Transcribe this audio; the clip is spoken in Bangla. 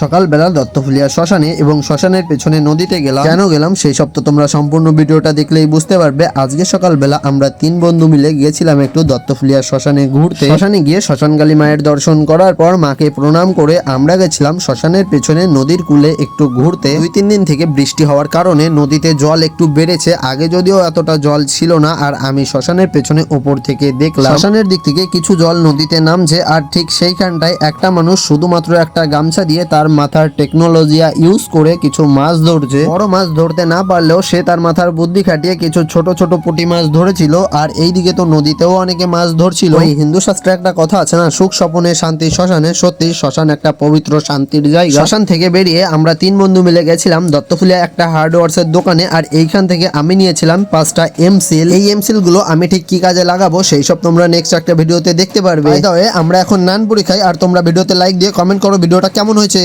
সকালবেলা দত্তফুলিয়া শ্মশানে এবং শ্মশানের পেছনে নদীতে গেলাম। কেন গেলাম সেই সব তো তোমরা সম্পূর্ণ ভিডিওটা দেখলেই বুঝতে পারবে। আজকে সকালবেলা আমরা 3 বন্ধু মিলে গিয়েছিলাম একটু দত্তফুলিয়া শ্মশানে ঘুরতে। শ্মশানে গিয়ে শ্মশানকালী মায়ের দর্শন করার পর মাকে প্রণাম করে আমরা গেছিলাম শ্মশানের পেছনে নদীর কূলে একটু ঘুরতে। 2-3 দিন থেকে বৃষ্টি হওয়ার কারণে নদীতে জল একটু বেড়েছে, আগে যদিও এতটা জল ছিল না। আর আমি শ্মশানের পেছনে উপর থেকে দেখলাম শ্মশানের দিক থেকে কিছু জল নদীতে নামছে, আর ঠিক সেইখানটায় একটা মানুষ শুধুমাত্র একটা গামছা দিয়ে তার মাথার টেকনোলজিয়া ইউজ করে কিছু মাছ ধরছে। বড় মাছ ধরতে না পারলেও সে তার মাথার বুদ্ধি খাটিয়ে কিছু ছোট ছোট পুঁটি মাছ ধরেছিল। আর এইদিকে তো নদীতেও অনেকে মাছ ধরছিল। ওই হিন্দু শাস্ত্রে একটা কথা আছে না, সুখ স্বপনে শান্তি শ্মশানে। সত্যি শ্মশান একটা পবিত্র শান্তির জায়গা। শ্মশান থেকে বেরিয়ে আমরা 3 বন্ধু মিলে গেছিলাম দত্তফুলিয়া একটা হার্ডওয়ার্স এর দোকানে। আর এইখান থেকে আমি নিয়েছিলাম 5টা এমসিল। এই এমসিল গুলো আমি ঠিক কি কাজে লাগাবো সেই সব তোমরা নেক্সট একটা ভিডিওতে দেখতে পারবে। আমরা এখন নানপুরি খাই, আর তোমরা ভিডিওতে লাইক দিয়ে কমেন্ট করো ভিডিওটা কেমন হয়েছে।